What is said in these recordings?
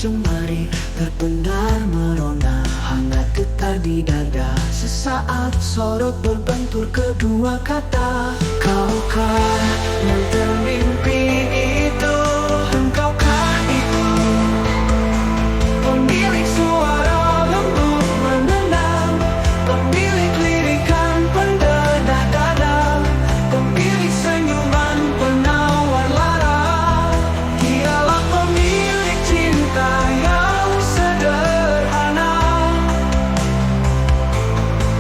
jemari terpendar merona, hangat getar di dada. Sesaat sorot berbentur kedua kata. Kaukah yang termimpi itu? Engkaukah itu pemilik suara lembut menenang, pemilik lirikan pendedah dada, pemilik senyuman penawar lara. Dialah pemilik cinta yang sederhana,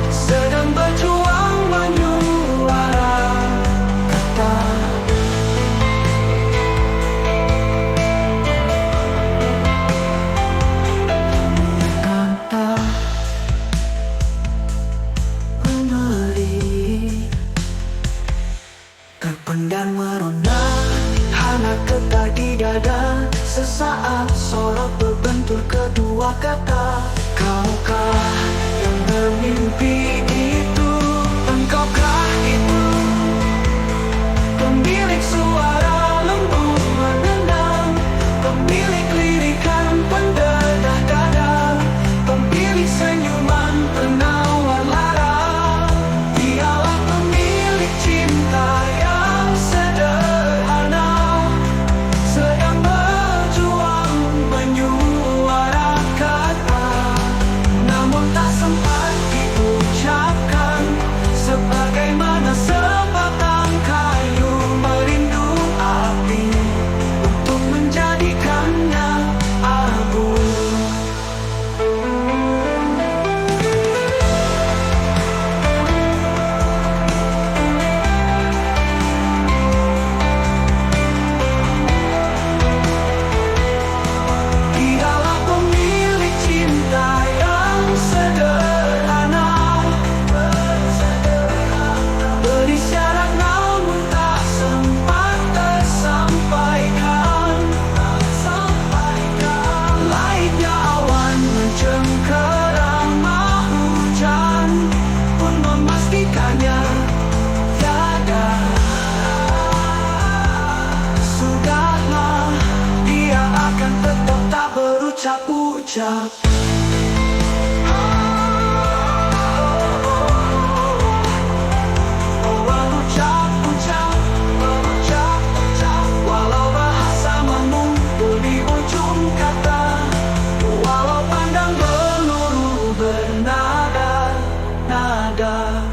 sedang berjuang menyuara kata. Kata pembeli terpendam merona, hangat getar di dada. Sesaat sorot berbentur kedua kata. Kaukah yang bermimpi itu? Engkaukah itu pemilik suara lembut menendang, pemilik lirikan pendedah dada, pemilik senyuman penawar lara. Dialah pemilik cinta yang sederhana, sedang berjuang menyuara kata. Namun tak sempat diucapkan, sebagaimana sebatang kayu merindu api untuk menjadikannya abu. Dialah pemilik cinta yang sederhana, berisyarat namun tak sempat tersampaikan. Laiknya awan mencengkerama, hujan pun memastikannya tiada. Sudahlah, dia akan tetap tak berucap-ucap. Berucap-ucap, berucap-ucap, walau bahasa mengumpul di ujung kata, walau pandang peluru bernada-nada.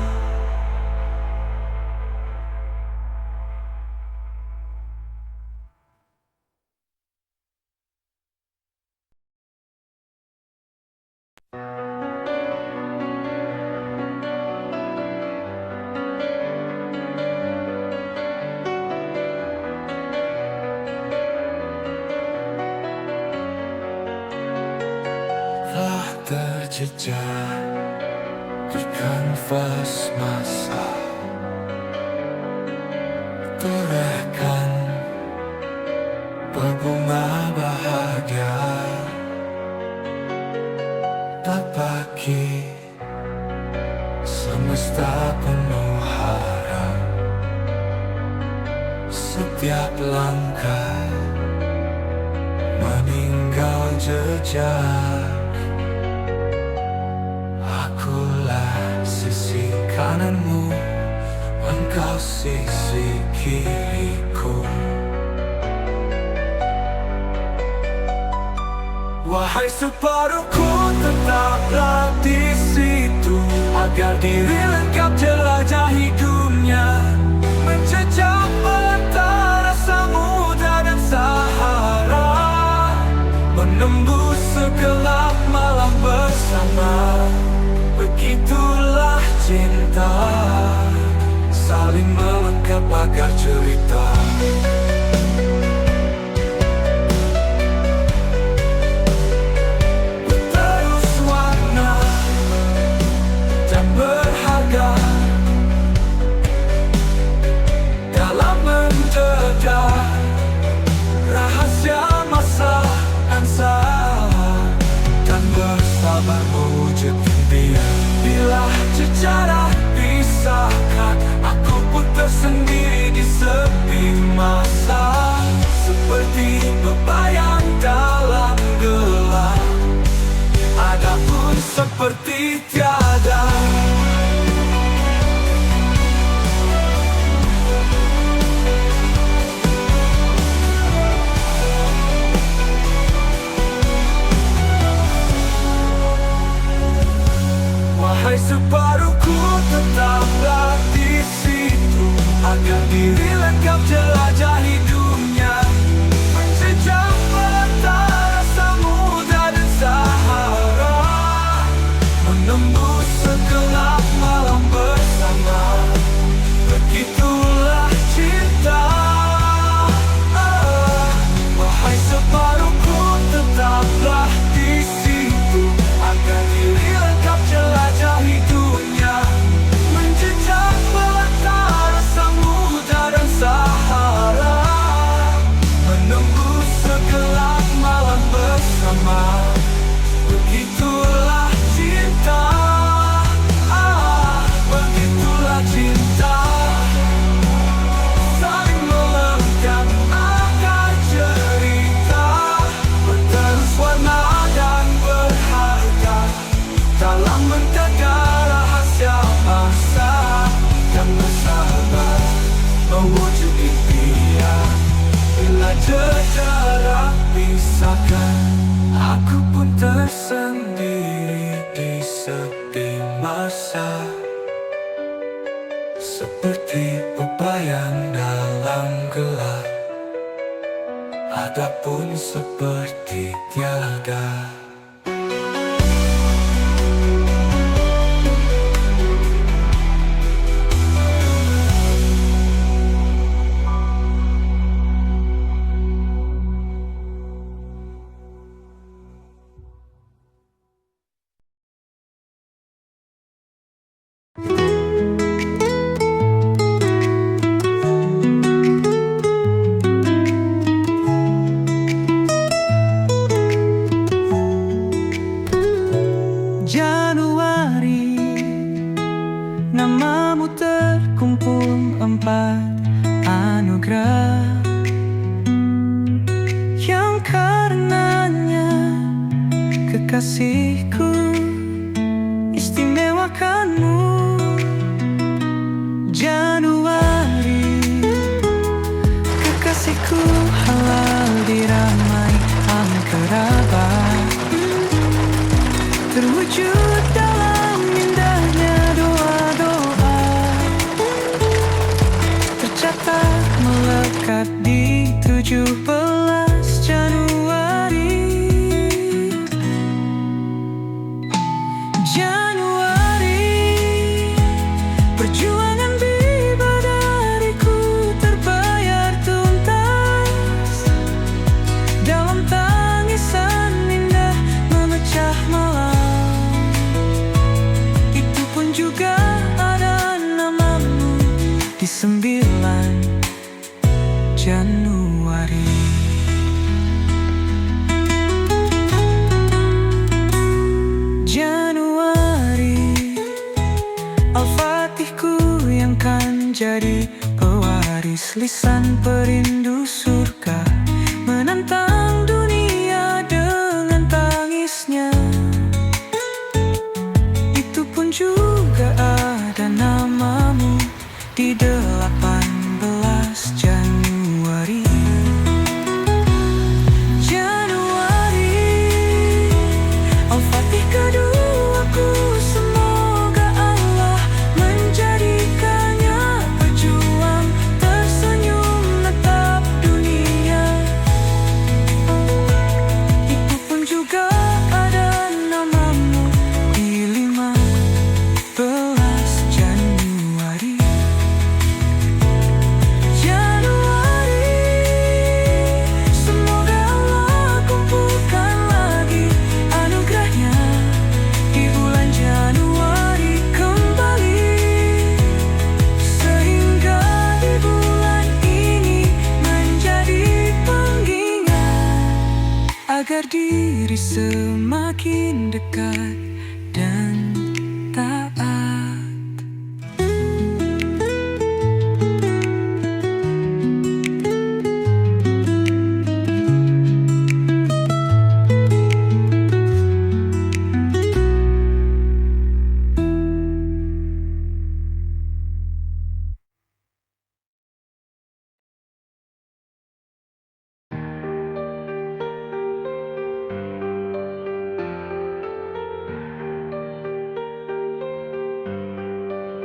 Telah terjejak di kanvas masa, torehkan berbunga bahagia. Tapaki semesta penuh harap, setiap langkah meninggal jejak. Akulah sisi kananmu, engkau sisi kiriku. Wahai separuhku, tetaplah di situ, agar diri lengkap jelajahi dunia, menjejak antara samudra dan Sahara, menembus segelap malam bersama. Begitulah cinta, saling melengkap agar cerita. Berterus warna dan berharga seperti tiada. Wahai separuhku, tetaplah di situ agar diri lengkap jelajahi dunia, menjejak belantara samudra dan Sahara, menembus segelap malam bersama. Begitulah cinta. Wahai separuhku, tetaplah di situ agar diri lengkap jelajahi dunia, menjejak belantara samudra dan Sahara, menembus segelap malam bersama. Begitulah cinta. Begitulah cinta. Saling melengkap akar cerita, berterus warna dan berharga dalam menjaga rahasia masa yang bersabar, mewujud impian. Bila jarak pisahkan, aku pun tersendiri di sepi masa, seperti bebayang dalam gelap, adapun seperti tiada. Januari, namamu terkumpul 4 anugerah yang karenanya kekasihku istimewakanmu. Januari, kekasihku halal diramai kerabat, terwujud dalam indahnya doa-doa, tercatat melekat di 17 Januari. Januari, perjuangan bidadariku terbayar tuntas dalam tangisan indah memecah malam. Itu pun juga ada namamu di 9 Januari. Januari, Al-Fatihku yang kan jadi pewaris lisan perindu surga, menantang dunia dengan tangisnya. Itu pun juga ada namamu di 18 Januari. Januari, Al-Fatih keduaku, semoga Allah menjadikannya pejuang tersenyum menatap dunia. Itu pun juga ada namamu di 15 Januari.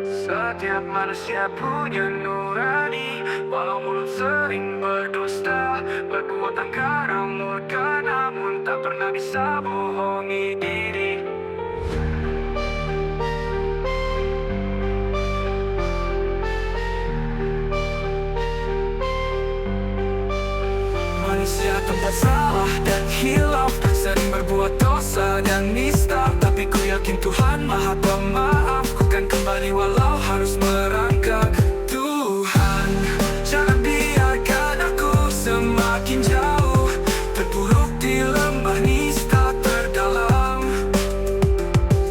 Setiap manusia punya nurani, walau mulut sering berdusta, perbuatan garang murka, namun tak pernah bisa bohongi diri. Manusia tempat salah dan hilaf, sering berbuat dosa dan nista, tapi ku yakin Tuhan Maha Pemaaf. Ku kan kembali walau harus merangkak. Tuhan, jangan biarkan aku semakin jauh, terpuruk di lembah nista terdalam.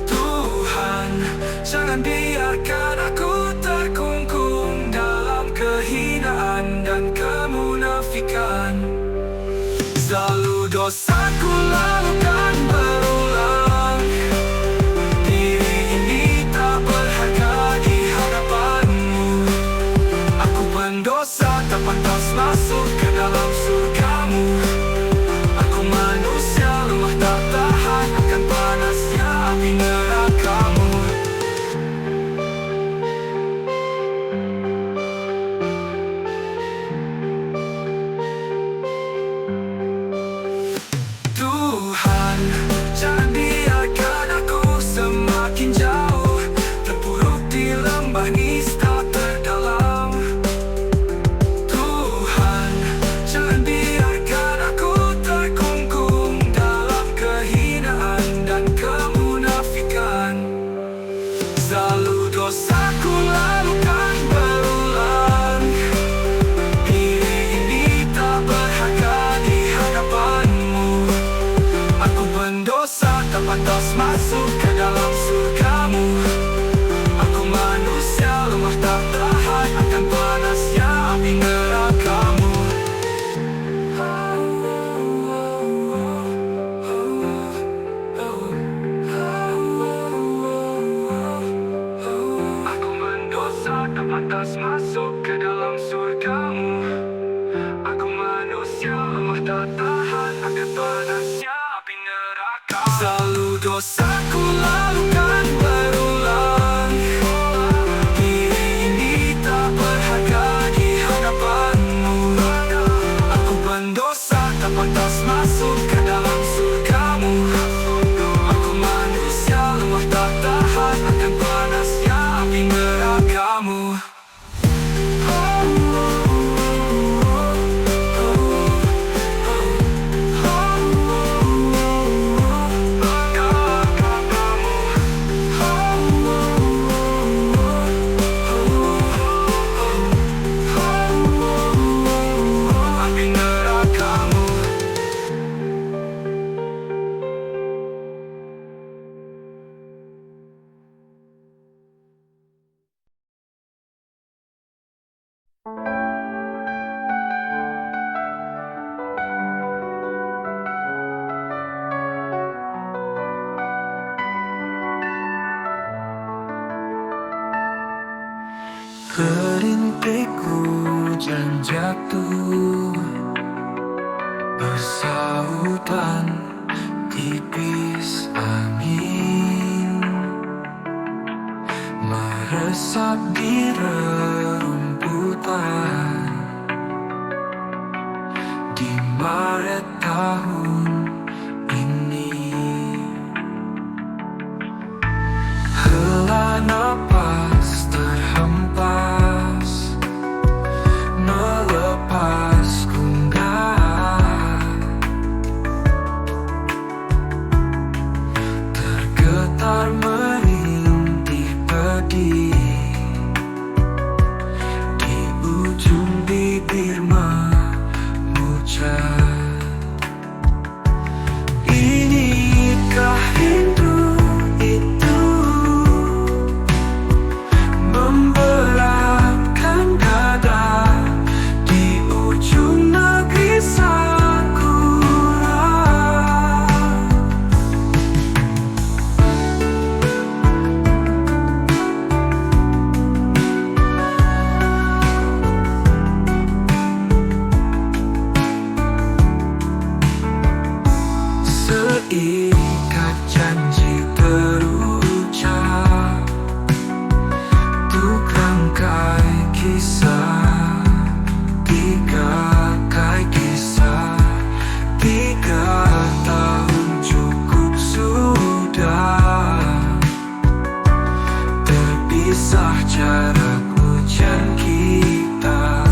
Tuhan, jangan biarkan aku terkungkung dalam kehinaan dan kemunafikan. Selalu dosaku lakukan berulang, diri ini tak berharga di hadapanmu. Aku pendosa tak pantas masuk ke dalam surgamu. Aku manusia lemah tak tahan akan panasnya api nerakamu. Tuhan, jangan biarkan aku semakin jauh, terpuruk di lembah nista terdalam. Tuhan, jangan biarkan aku terkungkung dalam kehinaan dan kemunafikan. Selalu dosaku lakukan berulang, diri ini tak berharga di hadapanmu. Aku pendosa tak pantas masuk ke dalam surgamu. Aku manusia lemah tak tahan akan panasnya api nerakamu. Aku mendosa tak pantas masuk ke dalam surgamu. Aku manusia lemah tak tahan akan panasnya api neraka. Selalu dosaku lakukan berulang, diri ini tak berharga di hadapanmu. Aku pendosa tak pantas masuk ke dalam surgamu. Aku manusia lemah tak tahan akan panasnya api nerakamu. Api nerakamu. Rintik hujan jatuh bersautan tipis angin, meresap di rerumputan di Maret tahun ini. Hela napas terhempas, melepas gundah, tergetar merintih pedih di ujung bibir mengucap. Kisah jarak ujian kita.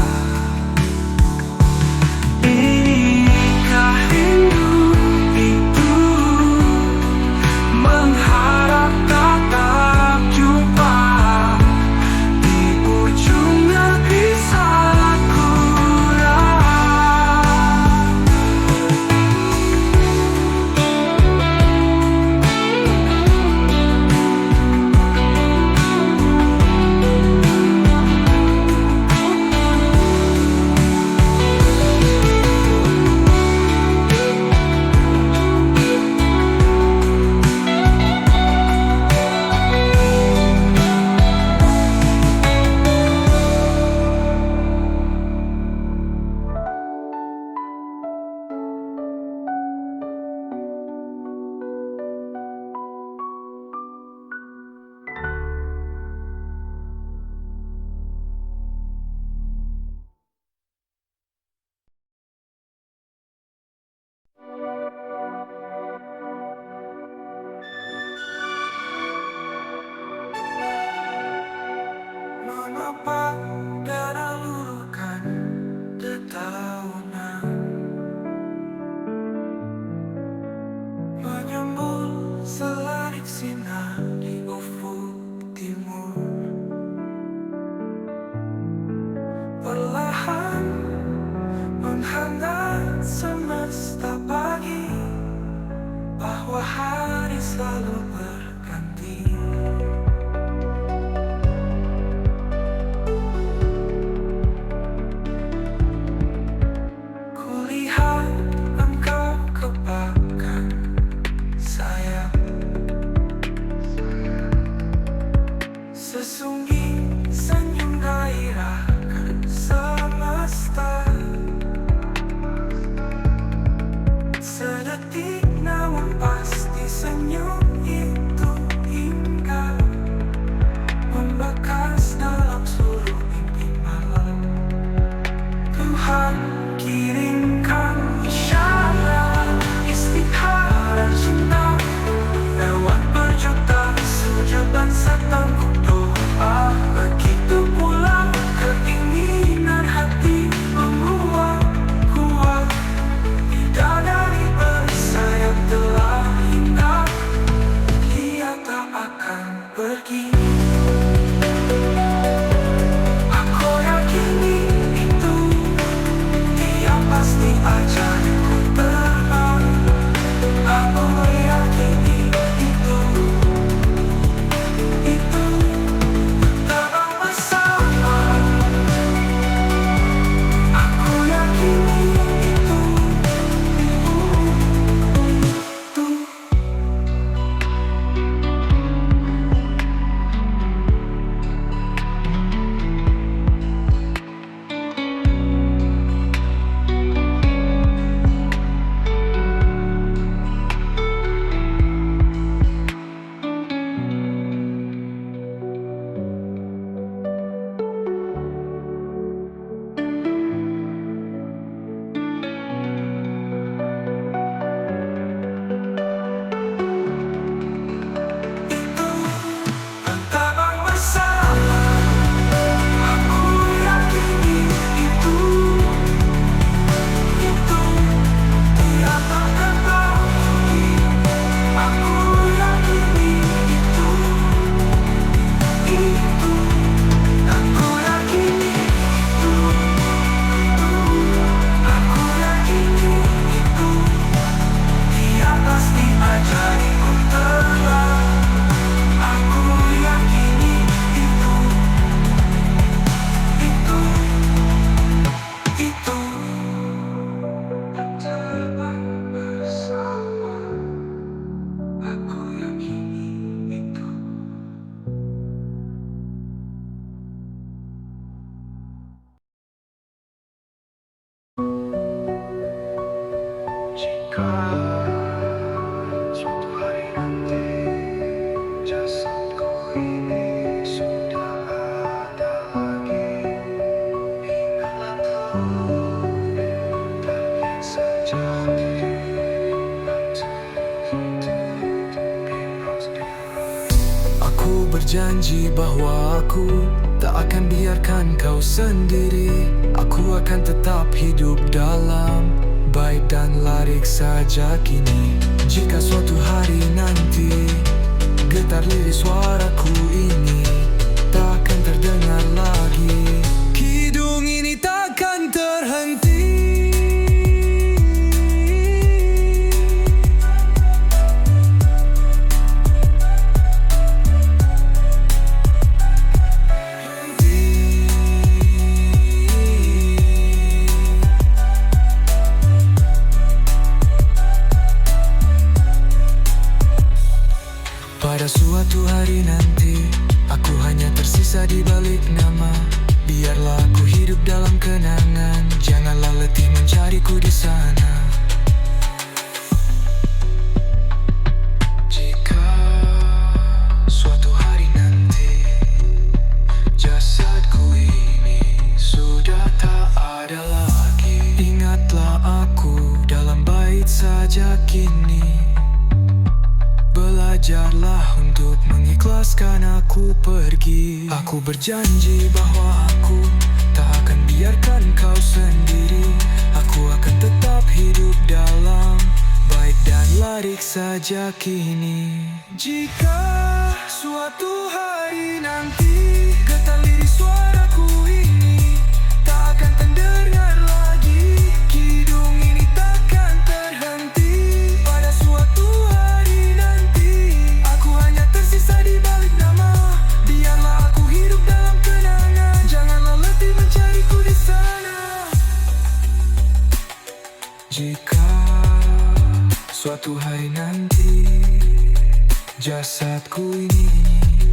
Inikah rindu itu mengharap tatap jumpa di ujung negeri sakura. Mengapa darah luruhkan dedaunan menyembul selarik sinar di ufuk timur, perlahan menghangat semesta pagi, bahwa hari selalu berganti. Kulihat engkau kebakar sayap, sesungguh senyum gairahkan semesta. Sedetik namun pasti senyum itu hingga membekas dalam seluruh mimpi malam. Tuhan kirimkan isyarat istighfar cinta lewat berjuta sujud dan setengkuh doa. Begitu pula keinginan hati menguap kuat, bidadari bersayap telah hinggap, dia tak akan pergi. Aku yakini itu, dia pasti ajarku terbang. Aku yakini itu terbang bersama. Aku yakini itu. berjanji bahwa aku tak akan biarkan kau sendiri. Aku akan tetap hidup dalam baik dan larik saja kini. Jika suatu hari nanti getar lirik suaraku ini takkan terdengar lagi, kidung ini takkan terhenti. Pada suatu hari nanti, aku hanya tersisa di balik nama. Biarlah aku hidup dalam kenangan, janganlah letih mencariku di sana. Jika suatu hari nanti jasadku ini sudah tak ada lagi, ingatlah aku dalam bait saja kini. Belajarlah untuk mengikhlaskan aku pergi. Aku berjanji bahwa aku tak akan biarkan kau sendiri. Aku akan tetap hidup dalam baik dan larik saja kini. Jika suatu hari nanti getar lirik suaraku ini tak akan terdengar lagi, kidung ini takkan terhenti. Pada suatu hari nanti aku hanya tersisa di balik nama. Biarlah aku hidup dalam kenangan, janganlah letih mencariku di sana. Jika suatu hari nanti jasadku ini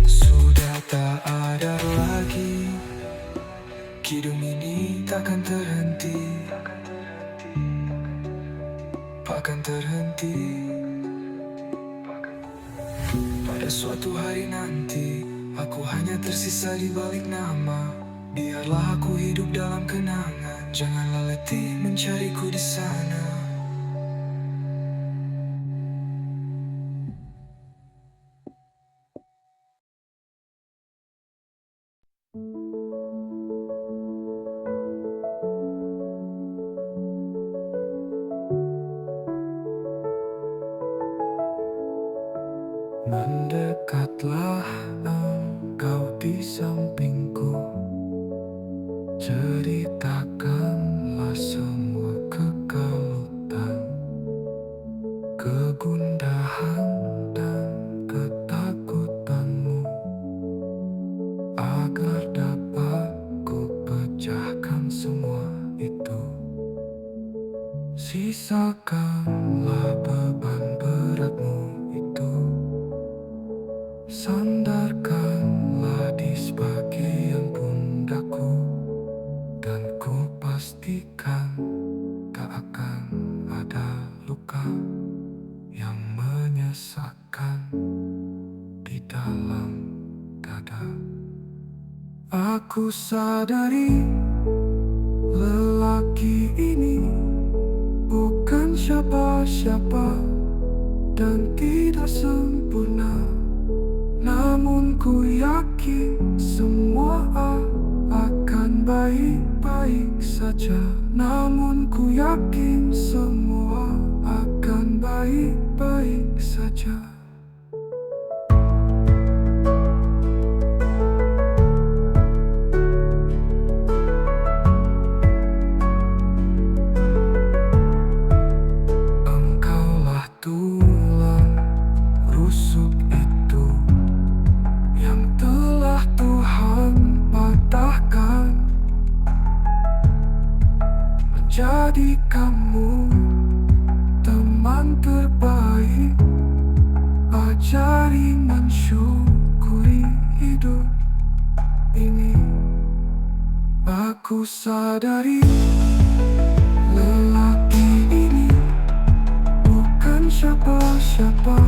sudah tak ada lagi, kidung ini takkan terhenti, takkan terhenti. Pada suatu hari nanti aku hanya tersisa di balik nama. Biarlah aku hidup dalam kenangan, janganlah letih mencariku di sana. Mendekatlah engkau di sampingku, ceritakanlah semua kekalutan, kegundahan dan ketakutanmu, agar dapat ku pecahkan semua itu. Sisakanlah beban beratmu itu, sandarkanlah di sebagian pundakku, dan ku pastikan tak akan ada luka yang menyesakkan di dalam dada. Aku sadari lelaki ini bukan siapa-siapa dan tidak sempurna. Namun ku yakin semua akan baik-baik saja. Namun ku yakin semua akan baik-baik saja. Engkaulah tulang rusuk itu yang telah Tuhan patahkan, menjadi kamu teman terbaik. Ajari mensyukuri hidup ini. Aku sadari lelaki ini bukan siapa-siapa